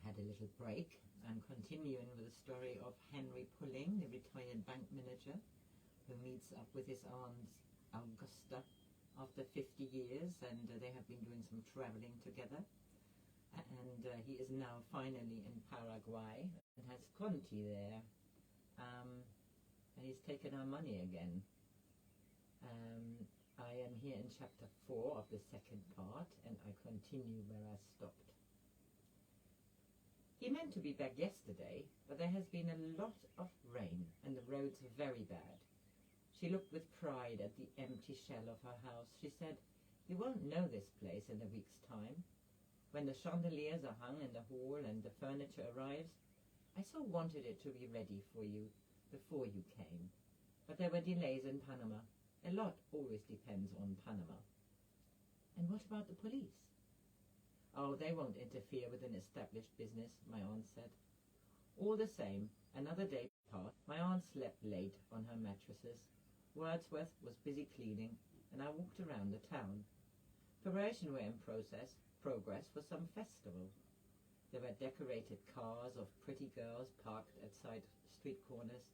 had a little break. I'm continuing with the story of Henry Pulling, the retired bank manager, who meets up with his Aunt Augusta after 50 years, and they have been doing some traveling together. And he is now finally in Paraguay and has Conti there. And he's taken our money again. I am here in chapter 4 of the second part, and I continue where I stopped. He meant to be back yesterday, but there has been a lot of rain and the roads are very bad. She looked with pride at the empty shell of her house. She said, "You won't know this place in a week's time. When the chandeliers are hung in the hall and the furniture arrives, I so wanted it to be ready for you before you came. But there were delays in Panama. A lot always depends on Panama." "And what about the police?" "Oh, they won't interfere with an established business," my aunt said. All the same, another day passed. My aunt slept late on her mattresses. Wordsworth was busy cleaning, and I walked around the town. Preparations were in progress for some festival. There were decorated cars of pretty girls parked at side street corners.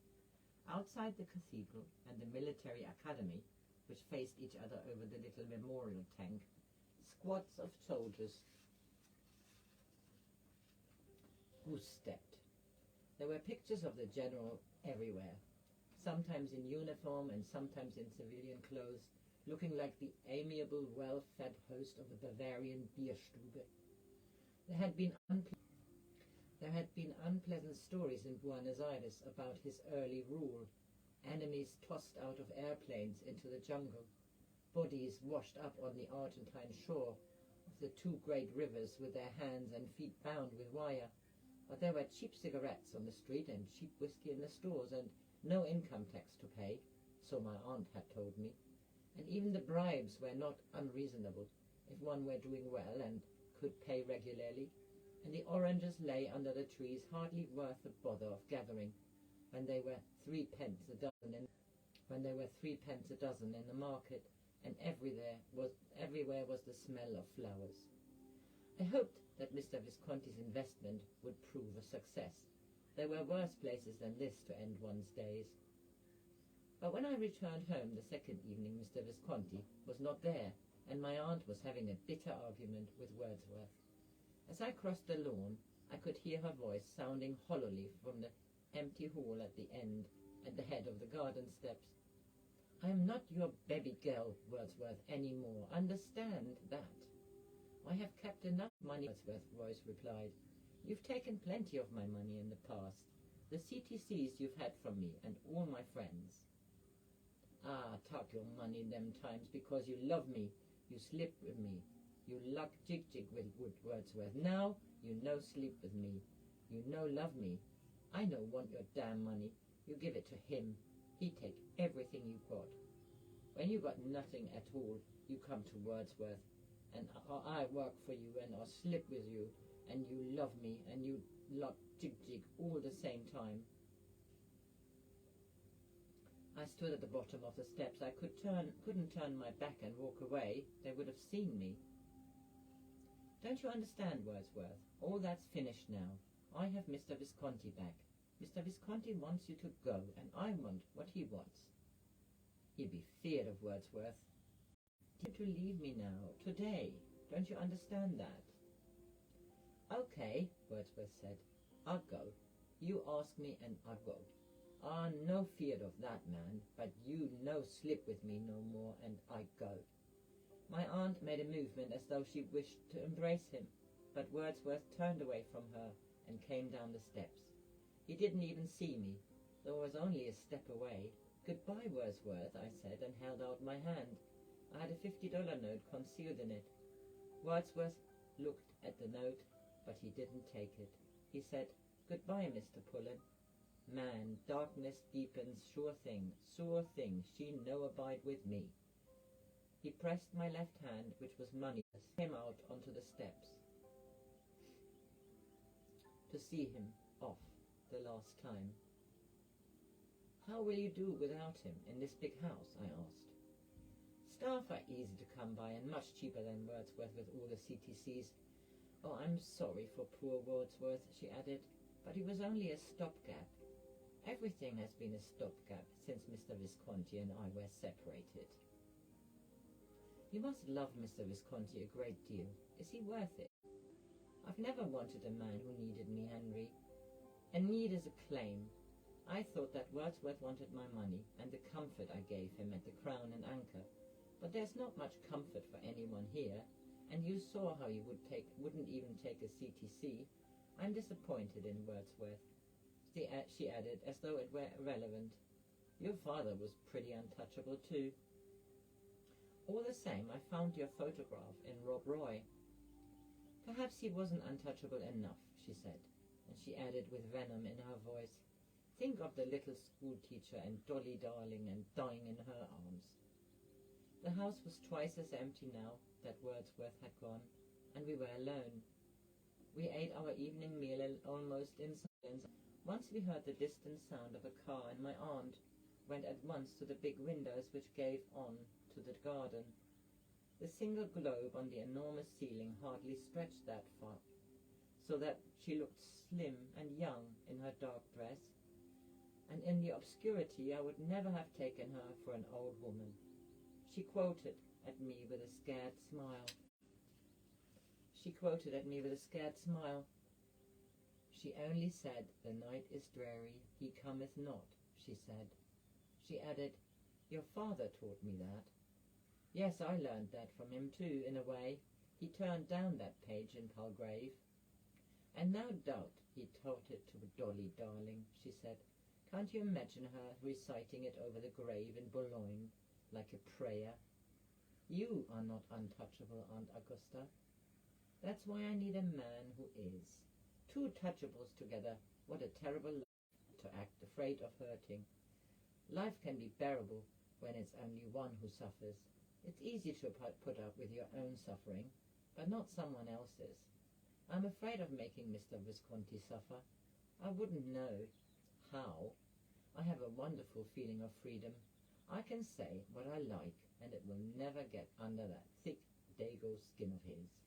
Outside the cathedral and the military academy, which faced each other over the little memorial tank, squads of soldiers goose-stepped. There were pictures of the general everywhere, sometimes in uniform and sometimes in civilian clothes, looking like the amiable, well-fed host of a Bavarian Bierstube. There had been unpleasant stories in Buenos Aires about his early rule, enemies tossed out of airplanes into the jungle, bodies washed up on the Argentine shore of the two great rivers with their hands and feet bound with wire. But there were cheap cigarettes on the street and cheap whiskey in the stores and no income tax to pay, so my aunt had told me. And even the bribes were not unreasonable if one were doing well and could pay regularly. And the oranges lay under the trees, hardly worth the bother of gathering, when they were 3 pence a dozen in the market, and everywhere was the smell of flowers. I hoped that Mr. Visconti's investment would prove a success. There were worse places than this to end one's days. But when I returned home the second evening, Mr. Visconti was not there, and my aunt was having a bitter argument with Wordsworth. As I crossed the lawn, I could hear her voice sounding hollowly from the empty hall at the end, at the head of the garden steps. "I am not your baby girl, Wordsworth, any more. Understand that." "I have kept enough money," Wordsworth's voice replied. "You've taken plenty of my money in the past. The CTCs you've had from me and all my friends." "Ah, take your money them times because you love me. You sleep with me. You luck jig with Wordsworth. Now you no sleep with me. You no love me. I no want your damn money. You give it to him. He take everything you got. When you got nothing at all, you come to Wordsworth, and I work for you and I sleep with you, and you love me, and you luck jig all the same time." I stood at the bottom of the steps. I couldn't turn my back and walk away. They would have seen me. "Don't you understand, Wordsworth? All that's finished now. I have Mr. Visconti back. Mr. Visconti wants you to go, and I want what he wants." "He'd be feared of Wordsworth." "You to leave me now, today. Don't you understand that?" "Okay," Wordsworth said. "I'll go. You ask me and I'll go. No fear of that, man, but you no slip with me no more, and I go." My aunt made a movement as though she wished to embrace him, but Wordsworth turned away from her and came down the steps. He didn't even see me, though I was only a step away. "Goodbye, Wordsworth," I said, and held out my hand. I had a $50 note concealed in it. Wordsworth looked at the note, but he didn't take it. He said, "Goodbye, Mr. Pullen. Man, darkness deepens, sure thing, she no abide with me." He pressed my left hand, which was moneyless, came out onto the steps to see him off the last time. "How will you do without him in this big house?" I asked. "Staff are easy to come by and much cheaper than Wordsworth with all the CTCs. Oh, I'm sorry for poor Wordsworth, she added, but he was only a stopgap. Everything has been a stopgap since Mr. Visconti and I were separated. You must love Mr. Visconti a great deal. Is he worth it? I've never wanted a man who needed me, Henry. A need is a claim. I thought that Wordsworth wanted my money and the comfort I gave him at the Crown and Anchor, but there's not much comfort for anyone here, and you saw how he wouldn't even take a CTC. I'm disappointed in Wordsworth, she added, as though it were irrelevant. Your father was pretty untouchable too. All the same, I found your photograph in Rob Roy. Perhaps he wasn't untouchable enough, she said, and she added with venom in her voice, think of the little schoolteacher and Dolly darling and dying in her arms. The house was twice as empty now that Wordsworth had gone, and we were alone. We ate our evening meal almost in silence. Once we heard the distant sound of a car, and my aunt went at once to the big windows which gave on to the garden. The single globe on the enormous ceiling hardly stretched that far, so that she looked slim and young in her dark dress, and in the obscurity I would never have taken her for an old woman. She quoted at me with a scared smile. She only said, the night is dreary, he cometh not, she said. She added, your father taught me that. Yes, I learned that from him too, in a way. He turned down that page in Palgrave. And no doubt he taught it to Dolly darling, she said. Can't you imagine her reciting it over the grave in Boulogne, like a prayer? You are not untouchable, Aunt Augusta. That's why I need a man who is. Two touchables together, what a terrible life to act afraid of hurting. Life can be bearable when it's only one who suffers. It's easy to put up with your own suffering, but not someone else's. I'm afraid of making Mr. Visconti suffer. I wouldn't know how. I have a wonderful feeling of freedom. I can say what I like, and it will never get under that thick dago skin of his.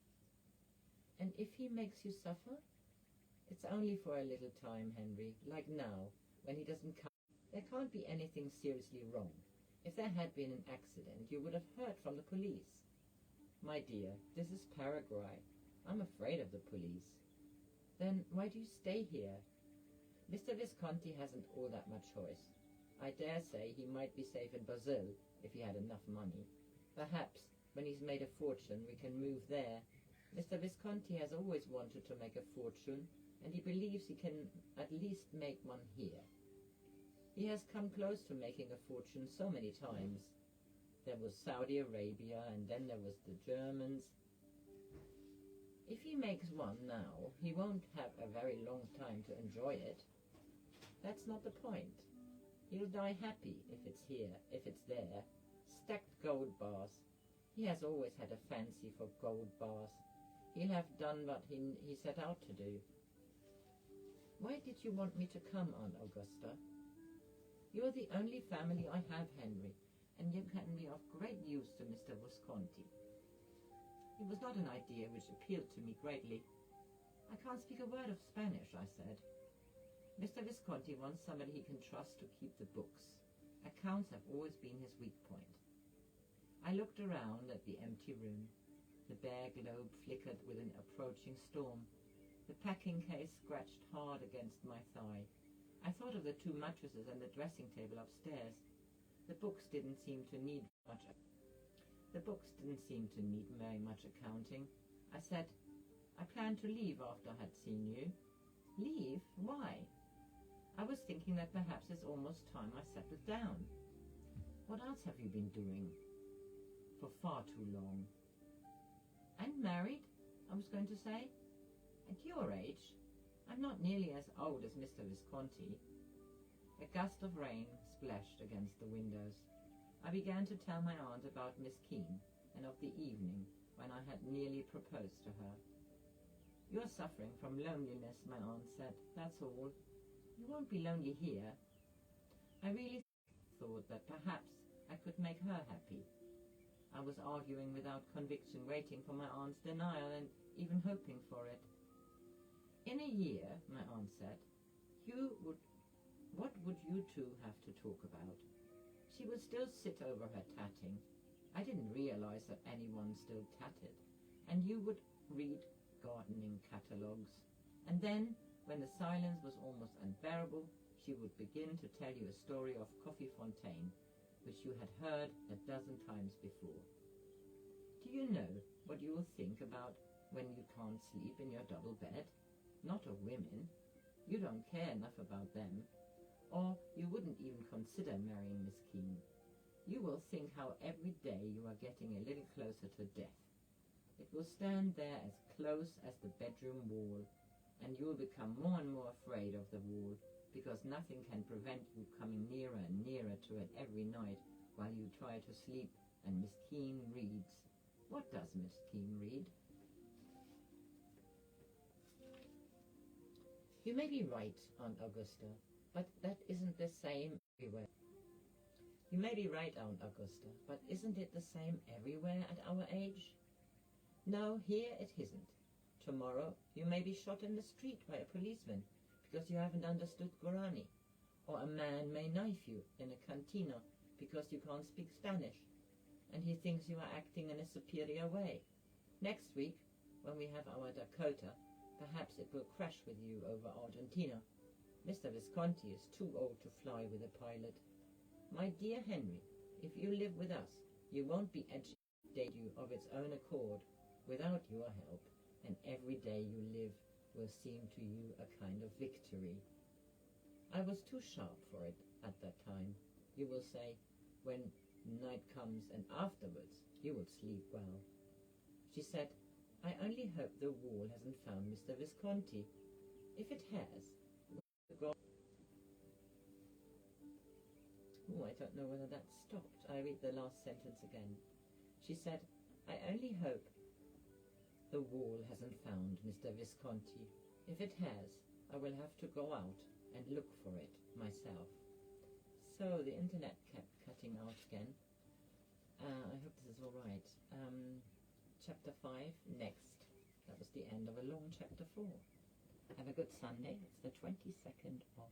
And if he makes you suffer? It's only for a little time, Henry, like now, when he doesn't come. There can't be anything seriously wrong. If there had been an accident, you would have heard from the police. My dear, this is Paraguay. I'm afraid of the police. Then why do you stay here? Mr. Visconti hasn't all that much choice. I dare say he might be safe in Brazil if he had enough money. Perhaps, when he's made a fortune, we can move there. Mr. Visconti has always wanted to make a fortune, and he believes he can at least make one here. He has come close to making a fortune so many times. There was Saudi Arabia, and then there was the Germans. If he makes one now, he won't have a very long time to enjoy it. That's not the point. He'll die happy if it's here, if it's there. Stacked gold bars. He has always had a fancy for gold bars. He'll have done what he set out to do. Why did you want me to come, Aunt Augusta? You're the only family I have, Henry, and you can be of great use to Mr. Visconti. It was not an idea which appealed to me greatly. I can't speak a word of Spanish, I said. Mr. Visconti wants somebody he can trust to keep the books. Accounts have always been his weak point. I looked around at the empty room. The bare globe flickered with an approaching storm. The packing case scratched hard against my thigh. I thought of the two mattresses and the dressing table upstairs. The books didn't seem to need very much accounting. I said, I planned to leave after I had seen you. Leave? Why? I was thinking that perhaps it's almost time I settled down. What else have you been doing? For far too long. And married, I was going to say. At your age, I'm not nearly as old as Mr. Visconti. A gust of rain splashed against the windows. I began to tell my aunt about Miss Keene and of the evening when I had nearly proposed to her. You're suffering from loneliness, my aunt said. That's all. You won't be lonely here. I really thought that perhaps I could make her happy. I was arguing without conviction, waiting for my aunt's denial and even hoping for it. In a year, my aunt said, what would you two have to talk about? She would still sit over her tatting. I didn't realize that anyone still tatted. And you would read gardening catalogues. And then, when the silence was almost unbearable, she would begin to tell you a story of Coffee Fontaine, which you had heard a dozen times before. Do you know what you will think about when you can't sleep in your double bed? Not of women. You don't care enough about them. Or you wouldn't even consider marrying Miss Keene. You will think how every day you are getting a little closer to death. It will stand there as close as the bedroom wall, and you will become more and more afraid of the wall, because nothing can prevent you coming nearer and nearer to it every night while you try to sleep and Miss Keene reads. What does Miss Keene read? You may be right, Aunt Augusta, but that isn't the same everywhere. You may be right, Aunt Augusta, but isn't it the same everywhere at our age? No, here it isn't. Tomorrow you may be shot in the street by a policeman because you haven't understood Guarani, or a man may knife you in a cantina because you can't speak Spanish, and he thinks you are acting in a superior way. Next week, when we have our Dakota, perhaps it will crash with you over Argentina. Mr. Visconti is too old to fly with a pilot. My dear Henry, if you live with us, you won't be educated you of its own accord without your help, and every day you live will seem to you a kind of victory. I was too sharp for it at that time, you will say, when night comes and afterwards you will sleep well. She said, I only hope the wall hasn't found Mr. Visconti. If it has, I don't know whether that stopped. I read the last sentence again. She said, I only hope the wall hasn't found Mr. Visconti. If it has, I will have to go out and look for it myself. So the internet kept cutting out again. I hope this is all right. Chapter 5, next. That was the end of a long chapter 4. Have a good Sunday. It's the 22nd of